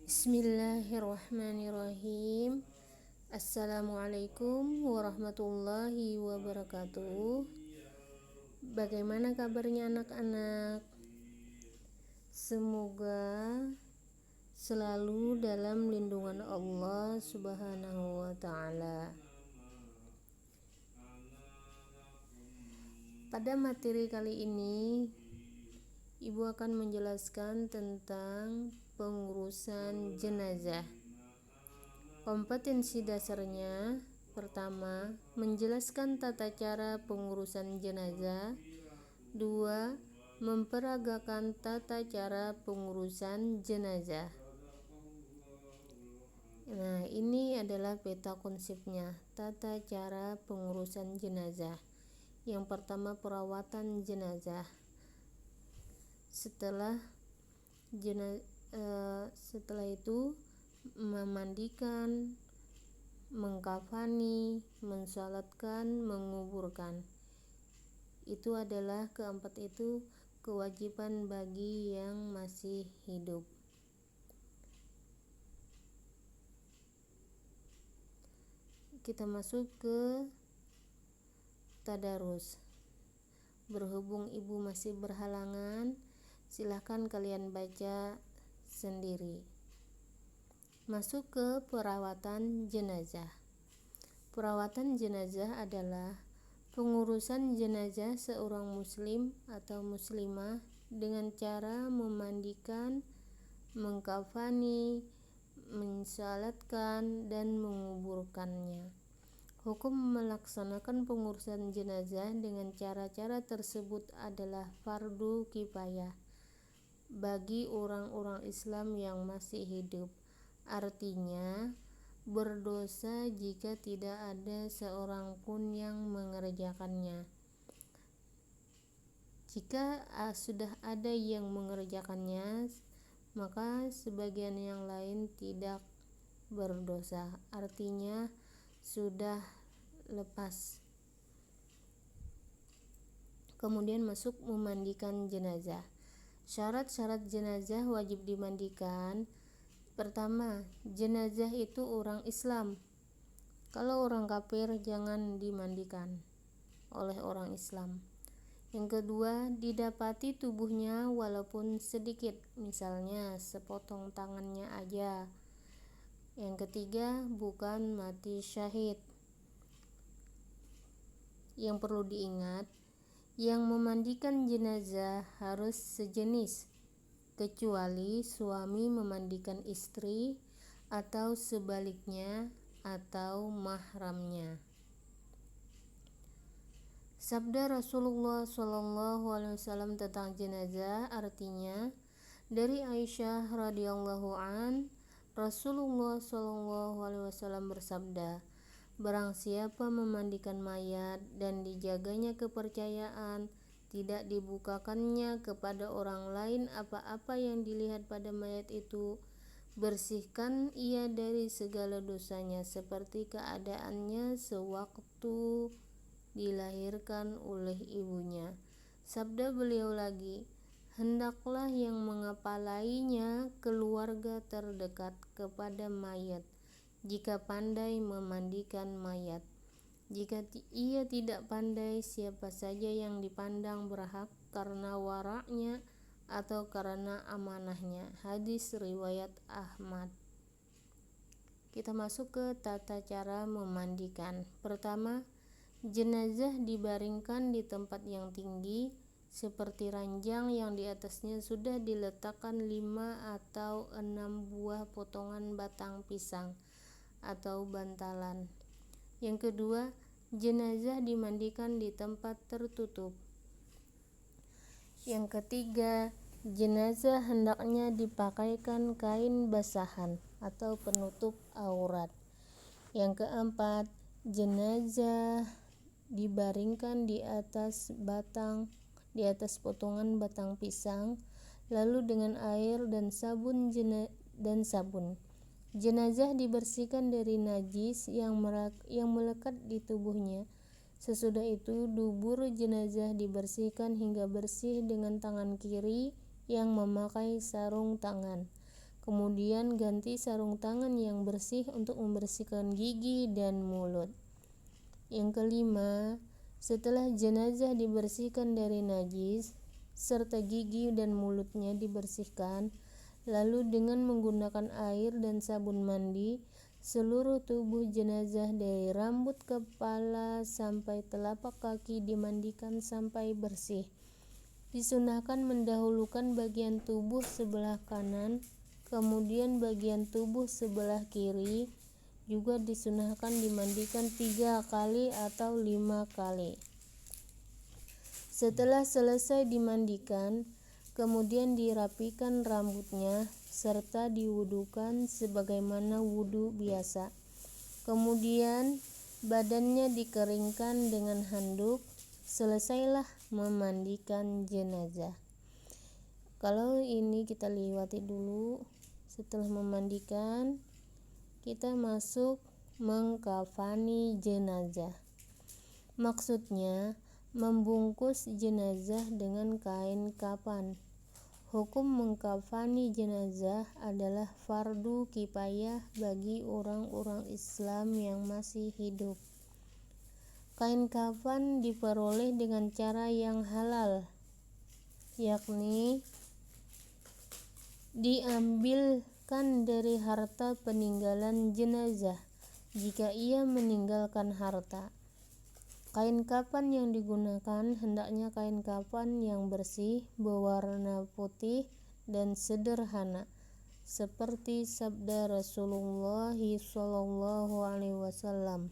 Bismillahirrahmanirrahim. Assalamualaikum warahmatullahi wabarakatuh. Bagaimana kabarnya anak-anak? Semoga selalu dalam lindungan Allah Subhanahu wa ta'ala. Pada materi kali ini, Ibu akan menjelaskan tentang pengurusan jenazah. Kompetensi dasarnya, pertama, menjelaskan tata cara pengurusan jenazah. 2. Memperagakan tata cara pengurusan jenazah. Nah, ini adalah peta konsepnya, tata cara pengurusan jenazah. Yang pertama, perawatan jenazah. Setelah itu memandikan, mengkafani, mensalatkan, menguburkan. Itu adalah keempat itu kewajiban bagi yang masih hidup. Kita masuk ke tadarus. Berhubung ibu masih berhalangan, silahkan kalian baca sendiri. Masuk ke perawatan jenazah. Perawatan jenazah adalah pengurusan jenazah seorang muslim atau muslimah dengan cara memandikan, mengkafani, mensalatkan, dan menguburkannya. Hukum melaksanakan pengurusan jenazah dengan cara-cara tersebut adalah fardu kifayah bagi orang-orang Islam yang masih hidup. Artinya, berdosa jika tidak ada seorang pun yang mengerjakannya. Jika sudah ada yang mengerjakannya, maka sebagian yang lain tidak berdosa. Artinya, sudah lepas. Kemudian masuk memandikan jenazah. Syarat-syarat jenazah wajib dimandikan. Pertama, jenazah itu orang Islam. Kalau orang kafir jangan dimandikan oleh orang Islam. Yang kedua, didapati tubuhnya walaupun sedikit, misalnya sepotong tangannya aja. Yang ketiga, bukan mati syahid. Yang perlu diingat, yang memandikan jenazah harus sejenis, kecuali suami memandikan istri atau sebaliknya atau mahramnya. Sabda Rasulullah SAW tentang jenazah artinya, dari Aisyah radhiyallahu an, Rasulullah SAW bersabda, barang siapa memandikan mayat dan dijaganya kepercayaan, tidak dibukakannya kepada orang lain apa-apa yang dilihat pada mayat itu, bersihkan ia dari segala dosanya seperti keadaannya sewaktu dilahirkan oleh ibunya. Sabda beliau lagi, hendaklah yang mengepalainya keluarga terdekat kepada mayat jika pandai memandikan mayat. Jika ia tidak pandai, siapa saja yang dipandang berhak karena waraknya atau karena amanahnya. Hadis riwayat Ahmad. Kita masuk ke tata cara memandikan. Pertama, jenazah dibaringkan di tempat yang tinggi seperti ranjang yang di atasnya sudah diletakkan 5 atau 6 buah potongan batang pisang atau bantalan. Yang kedua, jenazah dimandikan di tempat tertutup. Yang ketiga, jenazah hendaknya dipakaikan kain basahan atau penutup aurat. Yang keempat, jenazah dibaringkan di atas potongan batang pisang, lalu dengan air dan sabun. Jenazah dibersihkan dari najis yang melekat di tubuhnya. Sesudah itu, dubur jenazah dibersihkan hingga bersih dengan tangan kiri yang memakai sarung tangan. Kemudian ganti sarung tangan yang bersih untuk membersihkan gigi dan mulut. Yang kelima, setelah jenazah dibersihkan dari najis serta gigi dan mulutnya dibersihkan, lalu dengan menggunakan air dan sabun mandi, seluruh tubuh jenazah dari rambut kepala sampai telapak kaki dimandikan sampai bersih. Disunahkan mendahulukan bagian tubuh sebelah kanan, kemudian bagian tubuh sebelah kiri. Juga disunahkan dimandikan 3 kali atau 5 kali. Setelah selesai dimandikan, kemudian dirapikan rambutnya serta diwudukan sebagaimana wudu biasa. Kemudian badannya dikeringkan dengan handuk. Selesailah memandikan jenazah. Kalau ini kita lewati dulu. Setelah memandikan, kita masuk mengkafani jenazah. Maksudnya membungkus jenazah dengan kain kafan. Hukum mengkafani jenazah adalah fardu kifayah bagi orang-orang Islam yang masih hidup. Kain kafan diperoleh dengan cara yang halal, yakni diambilkan dari harta peninggalan jenazah jika ia meninggalkan harta. Kain kafan yang digunakan hendaknya kain kafan yang bersih, berwarna putih dan sederhana, seperti sabda Rasulullah SAW,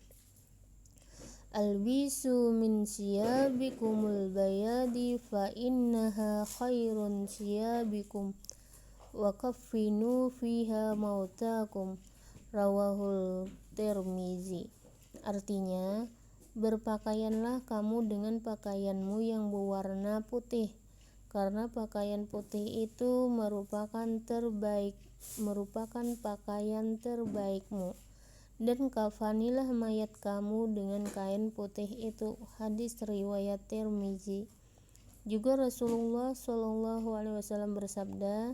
"Albisu min siyabikumul bayadi fa innaha khairun siyabikum wa kaffinu fiha mautakum." Rawahul Tirmizi. Artinya, berpakaianlah kamu dengan pakaianmu yang berwarna putih, karena pakaian putih itu merupakan pakaian terbaikmu. Dan kafanilah mayat kamu dengan kain putih itu. Hadis riwayat Tirmizi. Juga Rasulullah SAW bersabda,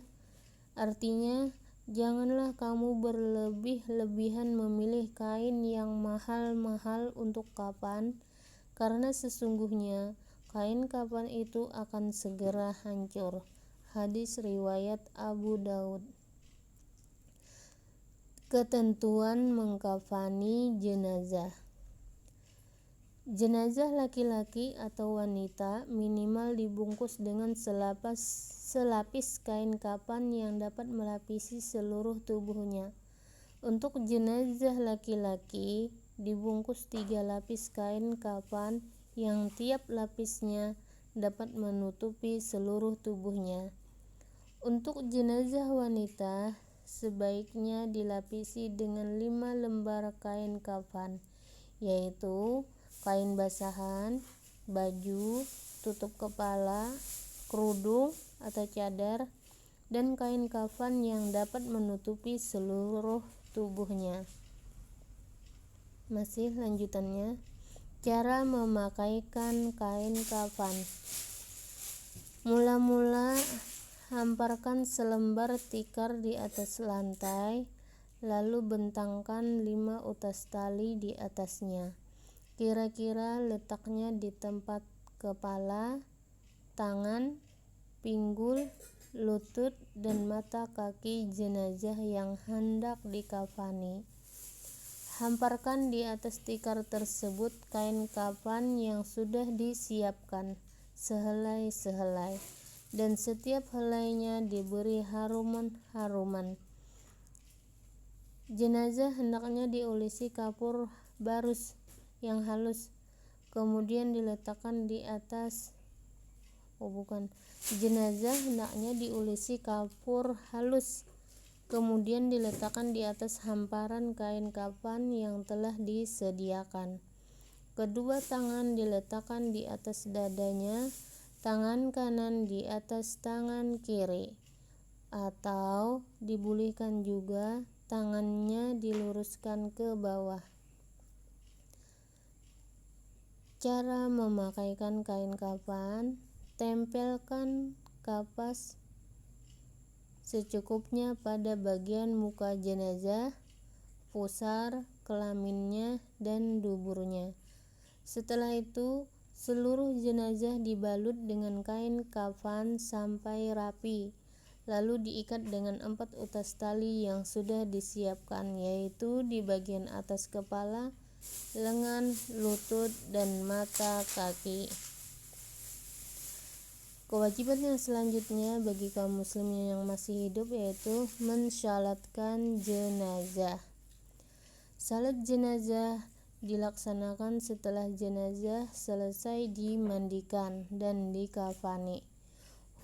artinya, janganlah kamu berlebih-lebihan memilih kain yang mahal-mahal untuk kafan, karena sesungguhnya kain kafan itu akan segera hancur. Hadis riwayat Abu Daud. Ketentuan mengkafani jenazah. Jenazah laki-laki atau wanita minimal dibungkus dengan selapis kain kafan yang dapat melapisi seluruh tubuhnya. Untuk jenazah laki-laki dibungkus 3 lapis kain kafan yang tiap lapisnya dapat menutupi seluruh tubuhnya. Untuk jenazah wanita sebaiknya dilapisi dengan 5 lembar kain kafan, yaitu kain basahan, baju, tutup kepala, kerudung atau cadar, dan kain kafan yang dapat menutupi seluruh tubuhnya. Masih lanjutannya, cara memakaikan kain kafan. Mula-mula hamparkan selembar tikar di atas lantai, lalu bentangkan 5 utas tali di atasnya. Kira-kira letaknya di tempat kepala, tangan, pinggul, lutut, dan mata kaki jenazah yang hendak dikafani. Hamparkan di atas tikar tersebut kain kafan yang sudah disiapkan sehelai-sehelai, dan setiap helainya diberi haruman. Jenazah hendaknya diolesi kapur barus yang halus, kemudian diletakkan di atas jenazah hendaknya diolesi kapur halus, kemudian diletakkan di atas hamparan kain kafan yang telah disediakan. Kedua tangan diletakkan di atas dadanya, tangan kanan di atas tangan kiri, atau dibolehkan juga tangannya diluruskan ke bawah. Cara memakaikan kain kafan: tempelkan kapas secukupnya pada bagian muka jenazah, pusar, kelaminnya, dan duburnya. Setelah itu, seluruh jenazah dibalut dengan kain kafan sampai rapi, lalu diikat dengan 4 utas tali yang sudah disiapkan, yaitu di bagian atas kepala, lengan, lutut, dan mata kaki. Kewajiban yang selanjutnya bagi kaum muslimin yang masih hidup yaitu mensyalatkan jenazah. Salat jenazah dilaksanakan setelah jenazah selesai dimandikan dan dikafani.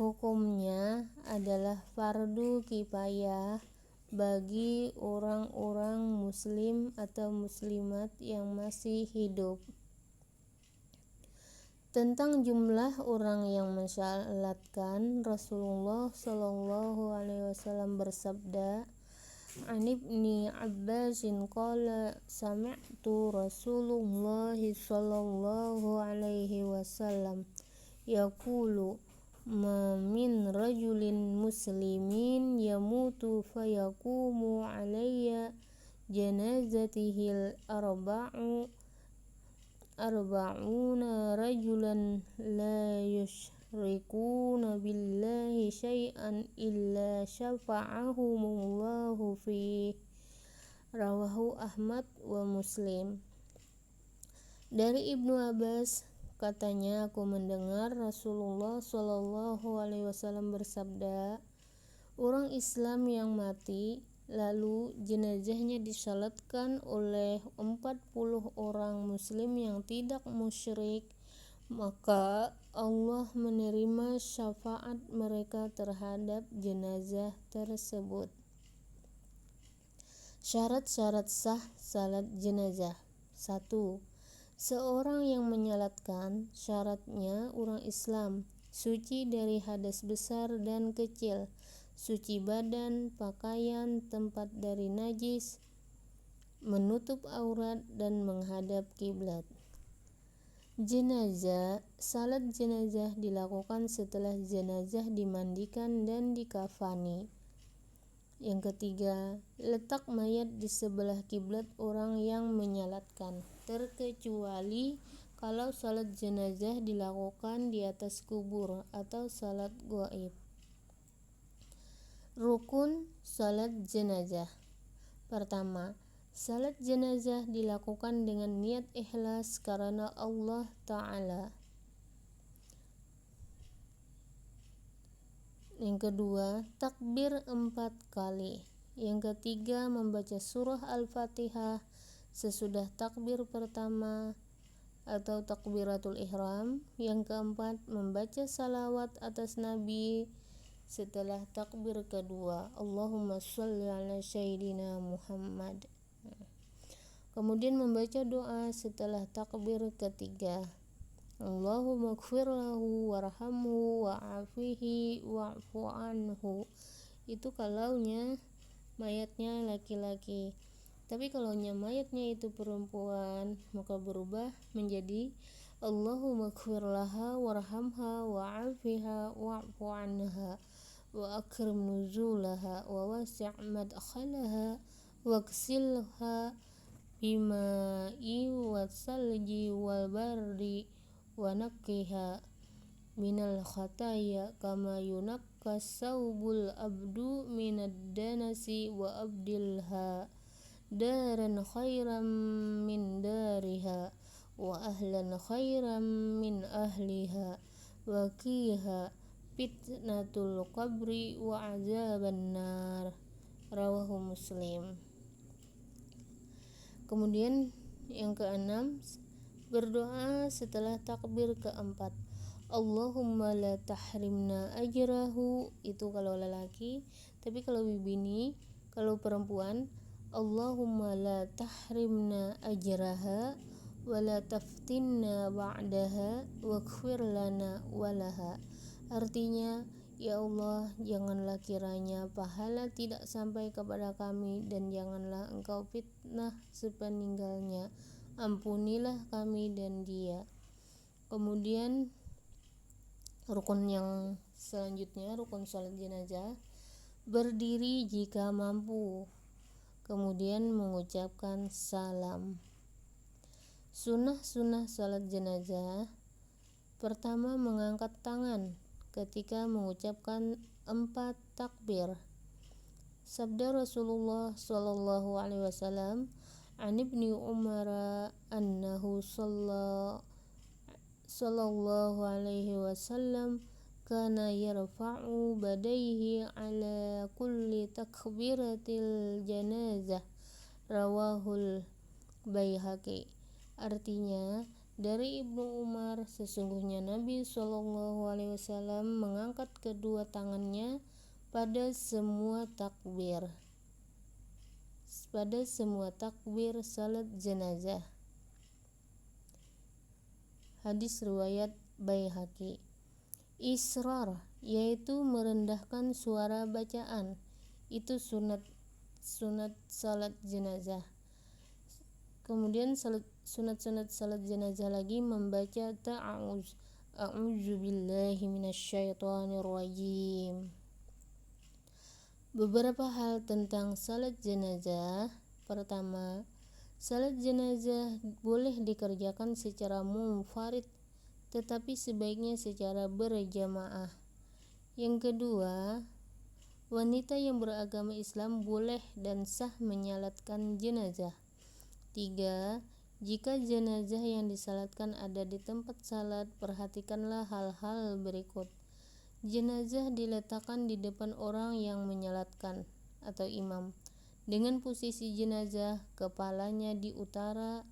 Hukumnya adalah fardu kifayah bagi orang-orang muslim atau muslimat yang masih hidup. Tentang jumlah orang yang mensyalatkan, Rasulullah Shallallahu Alaihi Wasallam bersabda, "An Ibni Abbasin qala sami'tu Rasulullah Shallallahu Alaihi Wasallam yaqulu ma min rajulin muslimin yamutu fayaqumu alayya janazatihil arba'una rajulan la yushrikuna billahi syai'an illa syafa'ahumullahu fi." Rawahu Ahmad wa Muslim. Dari Ibnu Abbas, katanya, aku mendengar Rasulullah Shallallahu Alaihi Wasallam bersabda, orang Islam yang mati lalu jenazahnya disalatkan oleh 40 orang muslim yang tidak musyrik, maka Allah menerima syafaat mereka terhadap jenazah tersebut. Syarat-syarat sah salat jenazah. 1. Seorang yang menyalatkan syaratnya orang Islam, suci dari hadas besar dan kecil, suci badan, pakaian, tempat dari najis, menutup aurat, dan menghadap kiblat. Salat jenazah dilakukan setelah jenazah dimandikan dan dikafani. Yang ketiga, letak mayat di sebelah kiblat orang yang menyalatkan, terkecuali kalau salat jenazah dilakukan di atas kubur atau salat gaib. Rukun salat jenazah. Pertama, salat jenazah dilakukan dengan niat ikhlas karena Allah Ta'ala. Yang kedua, takbir 4 kali. Yang ketiga, membaca surah Al-Fatihah sesudah takbir pertama atau takbiratul ihram. Yang keempat, membaca salawat atas Nabi setelah takbir kedua, Allahumma sholli ala sayyidina Muhammad. Kemudian membaca doa setelah takbir ketiga, Allahumma ighfir lahu warhamhu wa'afihi wa'fu anhu. Itu kalaunya mayatnya laki-laki. Tapi kalaunya mayatnya itu perempuan, maka berubah menjadi Allahumma ighfir laha warhamha wa'afiha wa'fu anha wa akrim nuzulaha wa wasi' madkhalaha wa ghsilha bima'i wassalji wal bardi wa naqqiha minal khataya kama yunaqkas saubul abdu minad danasi wa abdilha daran khairan min dariha wa ahlan khairan min ahliha wa qiha fitnatul qabri wa azaban nar. Rawahu Muslim. Kemudian yang keenam, berdoa setelah takbir keempat, Allahumma la tahrimna ajrahu. Itu kalau lelaki. Tapi kalau bini, kalau perempuan, Allahumma la tahrimna ajraha wa la taftinna ba'daha waghfir lana walaha. Artinya, ya Allah, janganlah kiranya pahala tidak sampai kepada kami dan janganlah engkau fitnah sepeninggalnya. Ampunilah kami dan dia. Kemudian rukun yang selanjutnya, rukun salat jenazah. berdiri jika mampu, kemudian mengucapkan salam. Sunnah-sunnah salat jenazah: pertama, mengangkat tangan ketika mengucapkan 4 takbir. Sabda Rasulullah sallallahu alaihi wasallam, "An Ibnu Umar annahu sallallahu alaihi wasallam kana yarfa'u badaihi ala kulli takbiratil janazah." Rawahul Baihaqi. Artinya, dari Ibnu Umar, sesungguhnya Nabi Shallallahu Alaihi Wasallam mengangkat kedua tangannya pada semua takbir salat jenazah. Hadis riwayat Baihaqi. Israr, yaitu merendahkan suara bacaan, itu sunat salat jenazah. Kemudian sunat salat jenazah lagi membaca ta'awuz, a'udzu billahi minasyaitonir rajim. Beberapa hal tentang salat jenazah. Pertama, salat jenazah boleh dikerjakan secara munfarid, tetapi sebaiknya secara berjamaah. Yang kedua, wanita yang beragama Islam boleh dan sah menyalatkan jenazah. 3. Jika jenazah yang disalatkan ada di tempat salat, perhatikanlah hal-hal berikut. Jenazah diletakkan di depan orang yang menyalatkan atau imam, dengan posisi jenazah kepalanya di utara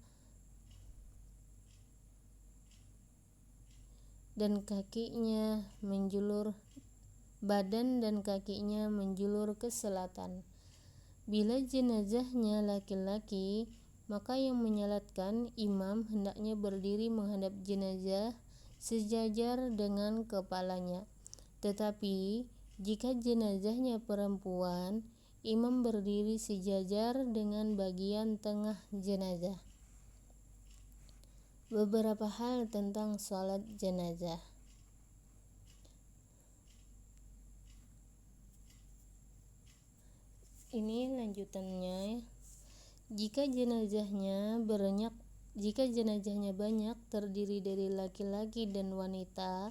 dan badan dan kakinya menjulur ke selatan. Bila jenazahnya laki-laki, maka yang menyalatkan imam hendaknya berdiri menghadap jenazah sejajar dengan kepalanya. Tetapi jika jenazahnya perempuan, imam berdiri sejajar dengan bagian tengah jenazah. Beberapa hal tentang salat jenazah. Ini lanjutannya. Jika jenazahnya banyak, terdiri dari laki-laki dan wanita,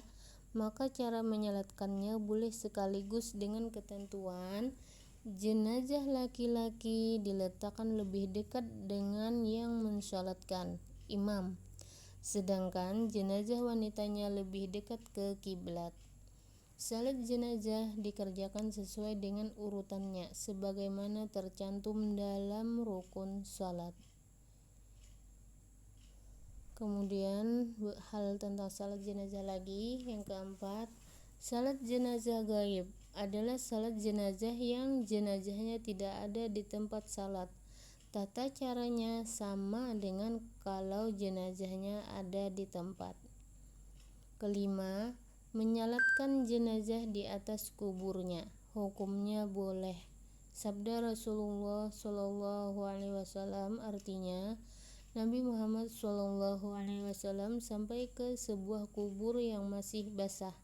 maka cara menyalatkannya boleh sekaligus dengan ketentuan jenazah laki-laki diletakkan lebih dekat dengan yang mensalatkan, imam, sedangkan jenazah wanitanya lebih dekat ke kiblat. Salat jenazah dikerjakan sesuai dengan urutannya sebagaimana tercantum dalam rukun salat. Kemudian hal tentang salat jenazah lagi. Yang keempat, salat jenazah gaib adalah salat jenazah yang jenazahnya tidak ada di tempat salat. Tata caranya sama dengan kalau jenazahnya ada di tempat. Kelima, menyalatkan jenazah di atas kuburnya. Hukumnya boleh. Sabda Rasulullah sallallahu alaihi wasallam, artinya Nabi Muhammad sallallahu alaihi wasallam sampai ke sebuah kubur yang masih basah.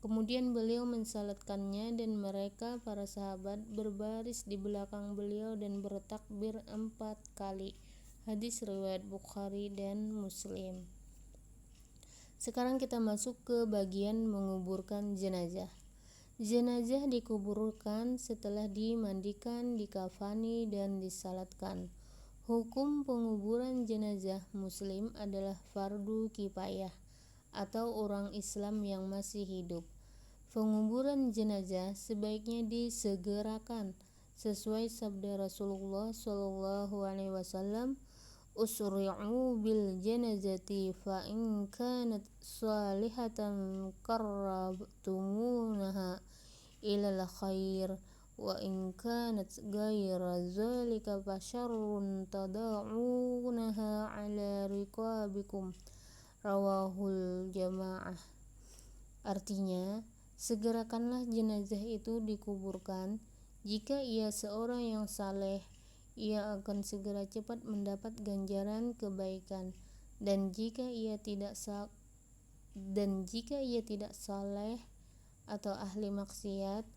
Kemudian beliau mensalatkannya dan mereka para sahabat berbaris di belakang beliau dan bertakbir 4 kali. Hadis riwayat Bukhari dan Muslim. Sekarang kita masuk ke bagian menguburkan jenazah. Jenazah dikuburkan setelah dimandikan, dikafani, dan disalatkan. Hukum penguburan jenazah muslim adalah fardu kifayah atau orang Islam yang masih hidup. Penguburan jenazah sebaiknya disegerakan sesuai sabda Rasulullah sallallahu alaihi wasallam, "Usri'u bil janazati fa in kanat salihatan qarrabtumunaha ilal khair wa in kanat ghayra zalika fa syarrun tada'unaha ala riqabikum." Rawahul Jamaah. Artinya, segerakanlah jenazah itu dikuburkan. Jika ia seorang yang saleh, ia akan segera cepat mendapat ganjaran kebaikan, dan jika ia tidak saleh atau ahli maksiat,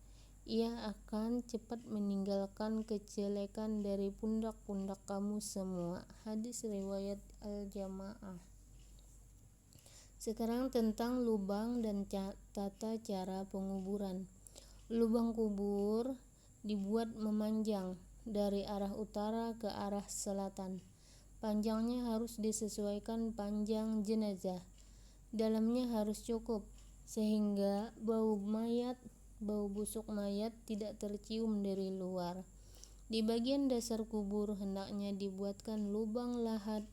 ia akan cepat meninggalkan kejelekan dari pundak-pundak kamu semua. Hadis riwayat Al-Jamaah. Sekarang tentang lubang dan tata cara penguburan. Lubang kubur dibuat memanjang dari arah utara ke arah selatan. Panjangnya harus disesuaikan panjang jenazah. Dalamnya harus cukup sehingga bau busuk mayat tidak tercium dari luar. Di bagian dasar kubur hendaknya dibuatkan lubang lahat,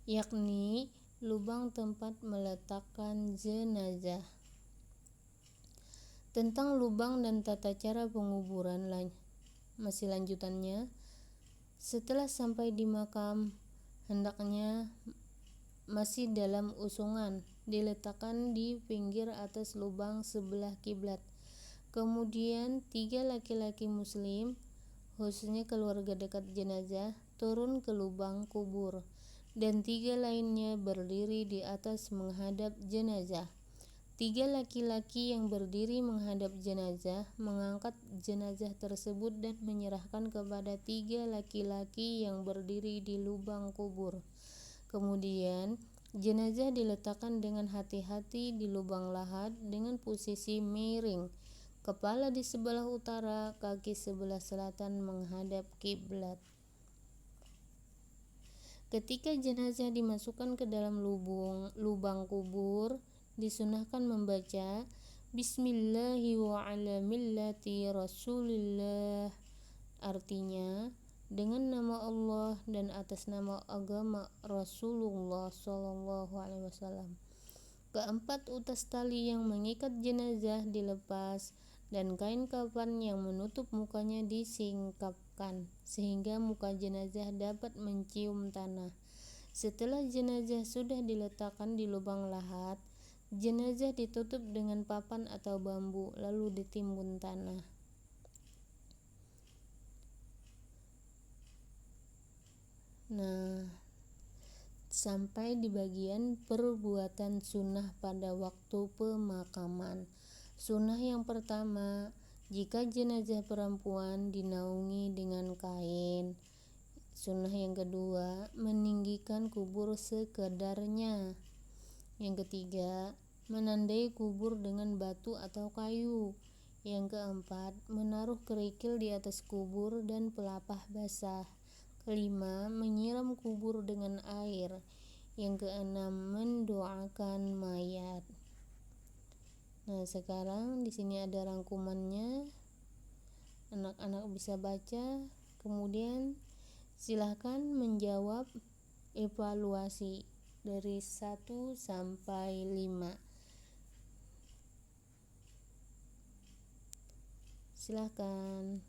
yakni lubang tempat meletakkan jenazah. Tentang lubang dan tata cara penguburan masih lanjutannya. Setelah sampai di makam, hendaknya masih dalam usungan diletakkan di pinggir atas lubang sebelah kiblat. Kemudian 3 laki-laki muslim, khususnya keluarga dekat jenazah, turun ke lubang kubur dan 3 lainnya berdiri di atas menghadap jenazah. 3 laki-laki yang berdiri menghadap jenazah mengangkat jenazah tersebut dan menyerahkan kepada 3 laki-laki yang berdiri di lubang kubur. Kemudian jenazah diletakkan dengan hati-hati di lubang lahat dengan posisi miring, kepala di sebelah utara, kaki sebelah selatan menghadap kiblat. Ketika jenazah dimasukkan ke dalam lubang kubur, disunahkan membaca Bismillahi wa ala millati Rasulillah, artinya dengan nama Allah dan atas nama agama Rasulullah SAW. Keempat utas tali yang mengikat jenazah dilepas dan kain kafan yang menutup mukanya disingkapkan sehingga muka jenazah dapat mencium tanah. Setelah jenazah sudah diletakkan di lubang lahat, jenazah ditutup dengan papan atau bambu lalu ditimbun tanah. Sampai di bagian perbuatan sunnah pada waktu pemakaman. Sunnah yang pertama, jika jenazah perempuan dinaungi dengan kain. Sunnah yang kedua, meninggikan kubur sekedarnya. Yang ketiga, menandai kubur dengan batu atau kayu. Yang keempat, menaruh kerikil di atas kubur dan pelapah basah. Kelima, menyiram kubur dengan air. Yang keenam, mendoakan mayat. Sekarang di sini ada rangkumannya. Anak-anak bisa baca, kemudian silahkan menjawab evaluasi dari 1 sampai 5. Silahkan.